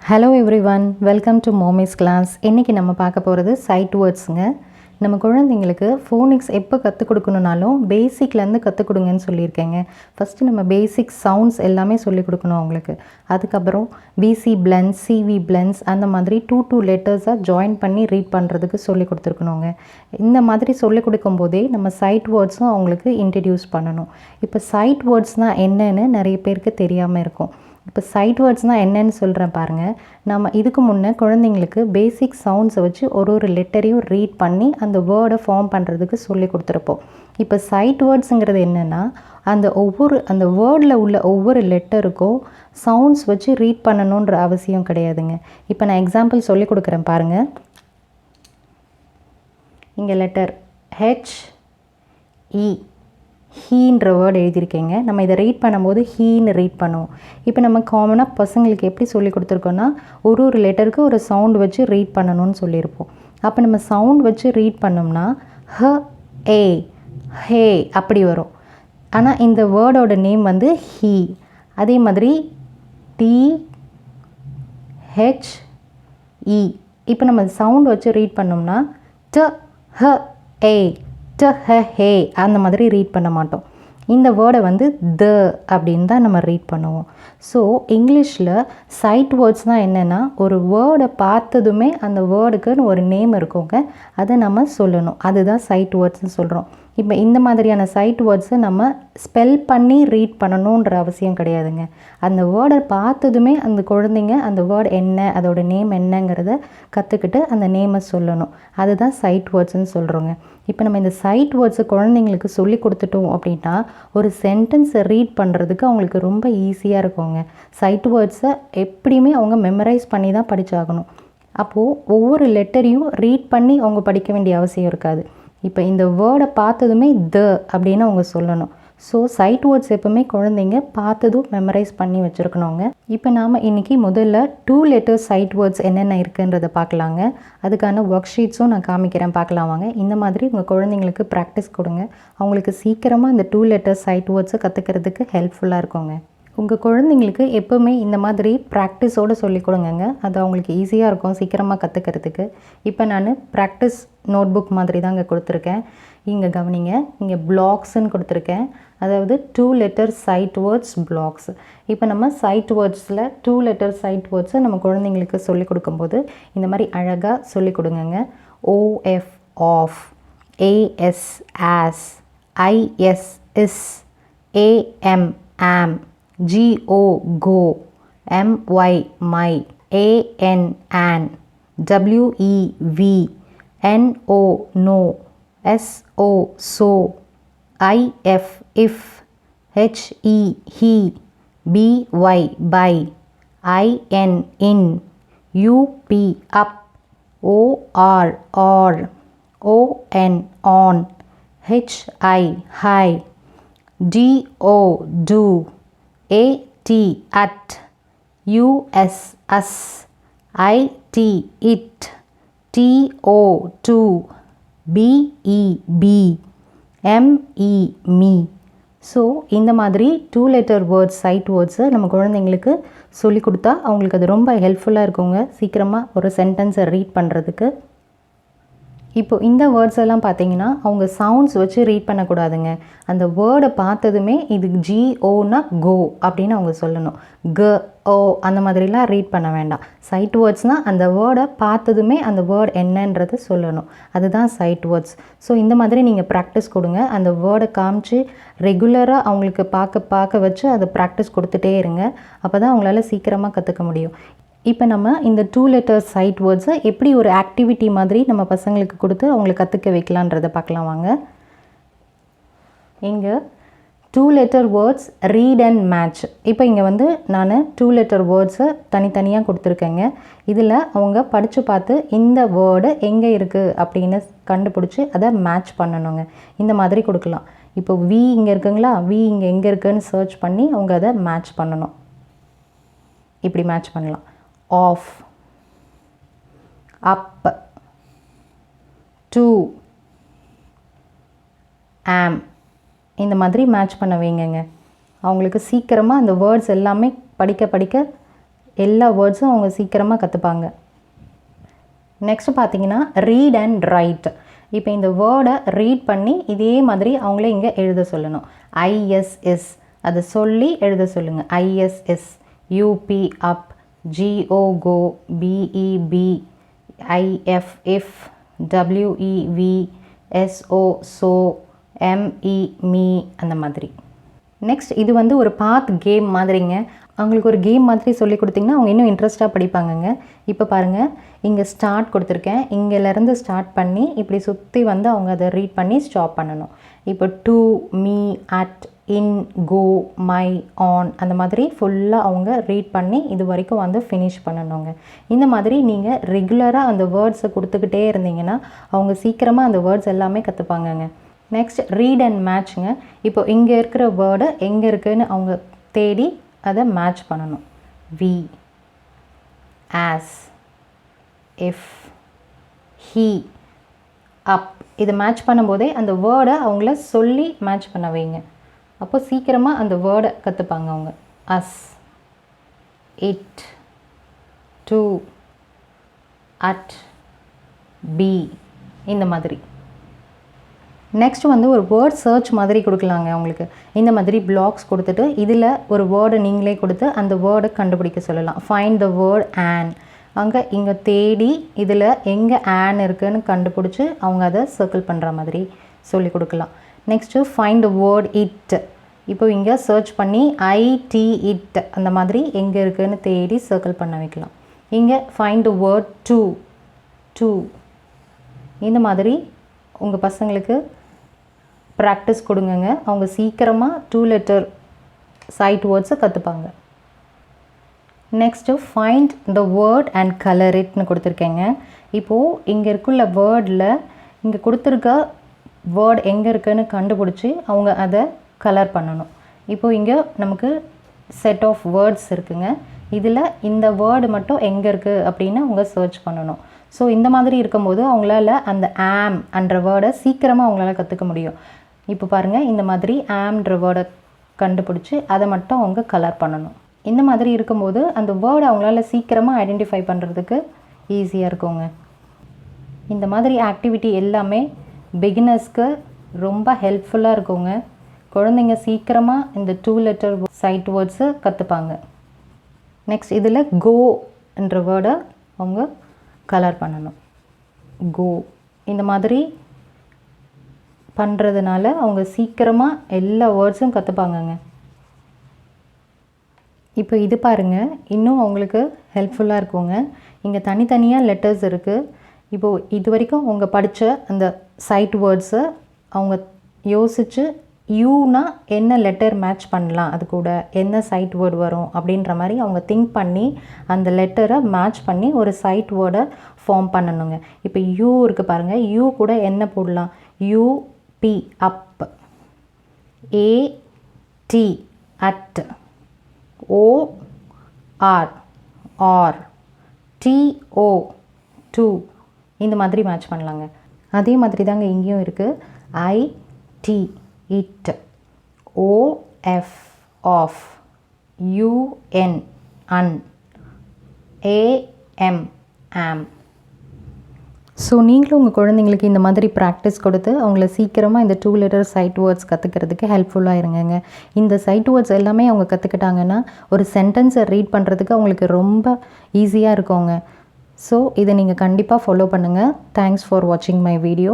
Hello everyone, welcome to Mommy's class. இன்னைக்கு நம்ம பார்க்க போகிறது sight wordsங்க. நம்ம குழந்தைங்களுக்கு ஃபோனிக்ஸ் எப்போ கற்றுக் கொடுக்கணுனாலும் பேசிக்லேருந்து கற்றுக் கொடுங்கன்னு சொல்லியிருக்கேங்க. ஃபஸ்ட்டு நம்ம பேசிக் சவுண்ட்ஸ் எல்லாமே சொல்லிக் கொடுக்கணும் அவங்களுக்கு. அதுக்கப்புறம் பிசி பிளெண்ட்ஸ், சிவி பிளெண்ட்ஸ் அந்த மாதிரி 2 லெட்டர்ஸாக ஜாயின் பண்ணி ரீட் பண்ணுறதுக்கு சொல்லிக் கொடுத்துருக்கணுங்க. இந்த மாதிரி சொல்லிக் கொடுக்கும்போதே நம்ம சைட் வேர்ட்ஸும் அவங்களுக்கு இன்ட்ரடியூஸ் பண்ணணும். இப்போ சைட் வேர்ட்ஸ்னால் என்னன்னு நிறைய பேருக்கு தெரியாமல் இருக்கும். இப்போ சைட் வேர்ட்ஸ்னால் என்னன்னு சொல்கிறேன் பாருங்கள். நம்ம இதுக்கு முன்னே குழந்தைங்களுக்கு பேசிக் சவுண்ட்ஸை வச்சு ஒரு லெட்டரையும் ரீட் பண்ணி அந்த வேர்டை ஃபார்ம் பண்ணுறதுக்கு சொல்லி கொடுத்துருப்போம். இப்போ சைட் வேர்ட்ஸுங்கிறது என்னென்னா அந்த வேர்டில் உள்ள ஒவ்வொரு லெட்டருக்கும் சவுண்ட்ஸ் வச்சு ரீட் பண்ணணுன்ற அவசியம் கிடையாதுங்க. இப்போ நான் எக்ஸாம்பிள் சொல்லி கொடுக்குறேன் பாருங்கள். இங்கே லெட்டர் HE ஹீன்ற வேர்டு எழுதியிருக்கேங்க. நம்ம இதை ரீட் பண்ணும்போது ஹீன்னு ரீட் பண்ணுவோம். இப்போ நம்ம காமனாக பசங்களுக்கு எப்படி சொல்லி கொடுத்துருக்கோன்னா ஒரு லெட்டருக்கு ஒரு சவுண்ட் வச்சு ரீட் பண்ணணும்னு சொல்லியிருப்போம். அப்போ நம்ம சவுண்ட் வச்சு ரீட் பண்ணோம்னா ஹே அப்படி வரும். ஆனால் இந்த வேர்டோட நேம் வந்து ஹீ. அதே மாதிரி THE. இப்போ நம்ம சவுண்ட் வச்சு ரீட் பண்ணோம்னா ஹே அந்த மாதிரி ரீட் பண்ண மாட்டோம். இந்த வேர்டை வந்து த அப்படின்னு தான் நம்ம ரீட் பண்ணுவோம். ஸோ இங்கிலீஷில் சைட் வேர்ட்ஸ்னால் என்னென்னா ஒரு வேர்டை பார்த்ததுமே அந்த வேர்டுக்குன்னு ஒரு நேம் இருக்குங்க, அதை நம்ம சொல்லணும். அதுதான் சைட் வேர்ட்ஸ்னு சொல்கிறோம். இப்போ இந்த மாதிரியான சைட் வேர்ட்ஸை நம்ம ஸ்பெல் பண்ணி ரீட் பண்ணணுன்ற அவசியம் கிடையாதுங்க. அந்த வேர்டை பார்த்ததுமே அந்த குழந்தைங்க அந்த வேர்டு என்ன, அதோட நேம் என்னங்கிறத கற்றுக்கிட்டு அந்த நேமை சொல்லணும். அதுதான் சைட் வேர்ட்ஸ்ன்னு சொல்கிறோங்க. இப்போ நம்ம இந்த சைட் வேர்ட்ஸை குழந்தைங்களுக்கு சொல்லி கொடுத்துட்டோம் அப்படின்னா ஒரு சென்டென்ஸை ரீட் பண்ணுறதுக்கு அவங்களுக்கு ரொம்ப ஈஸியாக இருக்குங்க. சைட் வேர்ட்ஸை எப்படியுமே அவங்க மெமரைஸ் பண்ணி தான் படித்தாகணும். அப்போது ஒவ்வொரு லெட்டரையும் ரீட் பண்ணி அவங்க படிக்க வேண்டிய அவசியம் இருக்காது. இப்போ இந்த வேர்டை பார்த்ததுமே த அப்படின்னு அவங்க சொல்லணும். ஸோ சைட் வேர்ட்ஸ் எப்போவுமே குழந்தைங்க பார்த்ததும் மெமரைஸ் பண்ணி வச்சுருக்கணுங்க. இப்போ நாம் இன்றைக்கி முதல்ல 2 லெட்டர்ஸ் சைட் வேர்ட்ஸ் என்னென்ன இருக்குன்றதை பார்க்கலாங்க. அதுக்கான ஒர்க் ஷீட்ஸும் நான் காமிக்கிறேன், பார்க்கலாம் வாங்க. இந்த மாதிரி உங்கள் குழந்தைங்களுக்கு ப்ராக்டிஸ் கொடுங்க. அவங்களுக்கு சீக்கிரமாக இந்த 2 லெட்டர்ஸ் சைட் வேர்ட்ஸை கற்றுக்கிறதுக்கு ஹெல்ப்ஃபுல்லாக இருக்குங்க. உங்கள் குழந்தைங்களுக்கு எப்போவுமே இந்த மாதிரி ப்ராக்டிஸோடு சொல்லிக் கொடுங்கங்க. அது அவங்களுக்கு ஈஸியாக இருக்கும் சீக்கிரமாக கற்றுக்கிறதுக்கு. இப்போ நான் ப்ராக்டிஸ் நோட் புக் மாதிரி தான் இங்கே கொடுத்துருக்கேன். இங்கே கவனிங்க, இங்கே பிளாக்ஸ்ன்னு கொடுத்துருக்கேன். அதாவது 2 லெட்டர் சைட் வேர்ட்ஸ் பிளாக்ஸ். இப்போ நம்ம சைட் வேர்ட்ஸில் 2 லெட்டர் சைட் வேர்ட்ஸை நம்ம குழந்தைங்களுக்கு சொல்லிக் கொடுக்கும்போது இந்த மாதிரி அழகாக சொல்லிக் கொடுங்கங்க. OF of, AS as, IS is, AM am, GO go, MY my, AN an, WE we, NO no, SO so, IF if, HE he, BY by, IN in, UP up, OR or, ON on, HI hi, DO do, AT at, US us, IT it, TO to, BE be, ME me. So இந்த மாதிரி 2 letter words side வேர்ட்ஸை நம்ம குழந்தைங்களுக்கு சொல்லி கொடுத்தா அவங்களுக்கு அது ரொம்ப ஹெல்ப்ஃபுல்லாக இருக்குங்க சீக்கிரமாக ஒரு சென்டென்ஸை ரீட் பண்ணுறதுக்கு. இப்போது இந்த வேர்ட்ஸ் எல்லாம் பார்த்தீங்கன்னா அவங்க சவுண்ட்ஸ் வச்சு ரீட் பண்ணக்கூடாதுங்க. அந்த வேர்டை பார்த்ததுமே இது GOனா கோ அப்படின்னு அவங்க சொல்லணும். ஓ அந்த மாதிரிலாம் ரீட் பண்ண வேண்டாம். சைட் வேர்ட்ஸ்னால் அந்த வேர்டை பார்த்ததுமே அந்த வேர்டு என்னன்றது சொல்லணும். அதுதான் சைட் வேர்ட்ஸ். ஸோ இந்த மாதிரி நீங்கள் ப்ராக்டிஸ் கொடுங்க. அந்த வேர்டை காமிச்சு ரெகுலராக அவங்களுக்கு பார்க்க வச்சு அதை ப்ராக்டிஸ் கொடுத்துட்டே இருங்க. அப்போ தான் அவங்களால சீக்கிரமாக கற்றுக்க முடியும். இப்போ நம்ம இந்த 2 லெட்டர் சைட் வேர்ட்ஸை எப்படி ஒரு ஆக்டிவிட்டி மாதிரி நம்ம பசங்களுக்கு கொடுத்து அவங்களை கற்றுக்க வைக்கலான்றதை பார்க்கலாம் வாங்க. இங்கே 2 letter words read and match. இப்போ இங்கே வந்து நான் 2 லெட்டர் வேர்ட்ஸை தனித்தனியாக கொடுத்துருக்கேங்க. இதில் அவங்க படித்து பார்த்து இந்த வேர்டு எங்கே இருக்குது அப்படின்னு கண்டுபிடிச்சி அதை மேட்ச் பண்ணணுங்க. இந்த மாதிரி கொடுக்கலாம். இப்போ வி இங்கே இருக்குங்களா, வி இங்கே எங்கே இருக்குதுன்னு சர்ச் பண்ணி அவங்க அதை மேட்ச் பண்ணணும். இப்படி மேட்ச் பண்ணலாம். ஆஃப், அப், டூ, ஆம், இந்த மாதிரி மேட்ச் பண்ண வைங்கங்க. அவங்களுக்கு சீக்கிரமாக அந்த வேர்ட்ஸ் எல்லாமே படிக்க எல்லா வேர்ட்ஸும் அவங்க சீக்கிரமாக கற்றுப்பாங்க. நெக்ஸ்ட் பார்த்தீங்கன்னா ரீட் அண்ட் ரைட். இப்போ இந்த வேர்டை ரீட் பண்ணி இதே மாதிரி அவங்களே இங்கே எழுத சொல்லணும். ஐஎஸ்எஸ் அதை சொல்லி எழுத சொல்லுங்கள். ISS, UP up, GO go, BEB, IF if, WEV, SO so, ME me அந்த மாதிரி. நெக்ஸ்ட் இது வந்து ஒரு பாத் கேம் மாதிரிங்க. அவங்களுக்கு ஒரு கேம் மாதிரி சொல்லி கொடுத்திங்கன்னா அவங்க இன்னும் இன்ட்ரெஸ்ட்டாக படிப்பாங்கங்க. இப்போ பாருங்கள், இங்கே ஸ்டார்ட் கொடுத்துருக்கேன். இங்கேருந்து ஸ்டார்ட் பண்ணி இப்படி சுற்றி வந்து அவங்க அதை ரீட் பண்ணி ஸ்டாப் பண்ணணும். இப்போ to, me, at, in, go, my, on அந்த மாதிரி ஃபுல்லாக அவங்க ரீட் பண்ணி இது வரைக்கும் வந்து ஃபினிஷ் பண்ணணுங்க. இந்த மாதிரி நீங்கள் ரெகுலராக அந்த வேர்ட்ஸை கொடுத்துக்கிட்டே இருந்தீங்கன்னா அவங்க சீக்கிரமாக அந்த வேர்ட்ஸ் எல்லாமே கற்றுப்பாங்கங்க. நெக்ஸ்ட் ரீட் அண்ட் மேட்ச்ங்க. இப்போ இங்கே இருக்கிற வேர்டு எங்கே இருக்குதுன்னு அவங்க தேடி அதை மேட்ச் பண்ணணும். வி, ஆஸ், இஃப், ஹீ, அப் இதை மேட்ச் பண்ணும்போதே அந்த வேர்டை அவங்கள சொல்லி மேட்ச் பண்ண வைங்க. அப்போ சீக்கிரமாக அந்த வேர்டை கற்றுப்பாங்க அவங்க. Us, it, to, at, be இந்த மாதிரி. நெக்ஸ்ட் வந்து ஒரு வேர்ட் சர்ச் மாதிரி கொடுக்கலாங்க அவங்களுக்கு. இந்த மாதிரி பிளாக்ஸ் கொடுத்துட்டு இதில் ஒரு வேர்டை நீங்களே கொடுத்து அந்த வேர்டை கண்டுபிடிக்க சொல்லலாம். Find the word on. அங்கே இங்கே தேடி இதில் எங்கே ஆன் இருக்குதுன்னு கண்டுபிடிச்சி அவங்க அதை சர்க்கிள் பண்ணுற மாதிரி சொல்லி கொடுக்கலாம். Next find the word it. இப்போ இங்கே சர்ச் பண்ணி ஐடி இட் அந்த மாதிரி எங்கே இருக்குதுன்னு தேடி சர்க்கிள் பண்ண வைக்கலாம். இங்கே find the word to, to இந்த மாதிரி உங்கள் பசங்களுக்கு ப்ராக்டிஸ் கொடுங்கங்க. அவங்க சீக்கிரமாக 2 லெட்டர் சைட் வேர்ட்ஸை கற்றுப்பாங்க. Next find the word and colour இட்னு கொடுத்துருக்கேங்க. இப்போது இங்கே இருக்குள்ள வேர்டில் இங்கே கொடுத்துருக்க வேர்ட் எங்கே இருக்குதுன்னு கண்டுபிடிச்சி அவங்க அதை கலர் பண்ணணும். இப்போது இங்கே நமக்கு செட் ஆஃப் வேர்ட்ஸ் இருக்குங்க. இதில் இந்த வேர்டு மட்டும் எங்கே இருக்குது அப்படின்னு அவங்க சர்ச் பண்ணணும். ஸோ இந்த மாதிரி இருக்கும்போது அவங்களால அந்த ஆம் என்ற வேர்டை சீக்கிரமாக அவங்களால கற்றுக்க முடியும். இப்போ பாருங்கள், இந்த மாதிரி ஆம்ன்ற வேர்டை கண்டுபிடிச்சி அதை மட்டும் அவங்க கலர் பண்ணணும். இந்த மாதிரி இருக்கும்போது அந்த வேர்டை அவங்களால சீக்கிரமாக ஐடென்டிஃபை பண்ணுறதுக்கு ஈஸியாக இருக்குங்க. இந்த மாதிரி ஆக்டிவிட்டி எல்லாமே பிகினர்ஸ்க்கு ரொம்ப ஹெல்ப்ஃபுல்லாக இருக்குங்க. குழந்தைங்க சீக்கிரமாக இந்த 2 லெட்டர் சைட் வேர்ட்ஸை கற்றுப்பாங்க. நெக்ஸ்ட் இதில் கோ என்ற வேர்டை அவங்க கலர் பண்ணணும். கோ இந்த மாதிரி பண்ணுறதுனால அவங்க சீக்கிரமாக எல்லா வேர்ட்ஸும் கற்றுப்பாங்கங்க. இப்போ இது பாருங்கள், இன்னும் அவங்களுக்கு ஹெல்ப்ஃபுல்லாக இருக்குங்க. இங்கே தனித்தனியாக லெட்டர்ஸ் இருக்குது. இப்போது இது வரைக்கும் அவங்க படித்த அந்த சைட் வேர்ட்ஸை அவங்க யோசித்து யூனா என்ன லெட்டர் மேட்ச் பண்ணலாம், அது கூட என்ன சைட் வேர்டு வரும் அப்படின்ற மாதிரி அவங்க திங்க் பண்ணி அந்த லெட்டரை மேட்ச் பண்ணி ஒரு சைட் வேர்டை ஃபார்ம் பண்ணணுங்க. இப்போ யூ இருக்குது பாருங்கள், யூ கூட என்ன போடலாம்? U P up, A T at, O R or, D O do இந்த மாதிரி மேட்ச் பண்ணலாங்க. அதே மாதிரி தாங்க இங்கேயும் இருக்குது. I T it, O F of, U N un, A M am. So நீங்களும் உங்கள் குழந்தைங்களுக்கு இந்த மாதிரி ப்ராக்டிஸ் கொடுத்து அவங்கள சீக்கிரமாக இந்த 2 லெட்டர் சைட் வேர்ட்ஸ் கற்றுக்கிறதுக்கு ஹெல்ப்ஃபுல்லாக இருங்கங்க. இந்த சைட் வேர்ட்ஸ் எல்லாமே அவங்க கற்றுக்கிட்டாங்கன்னா ஒரு சென்டென்ஸை ரீட் பண்ணுறதுக்கு அவங்களுக்கு ரொம்ப ஈஸியாக இருக்குங்க. ஸோ இதை நீங்கள் கண்டிப்பாக ஃபாலோ பண்ணுங்கள். தேங்க்ஸ் ஃபார் வாட்சிங் மை வீடியோ.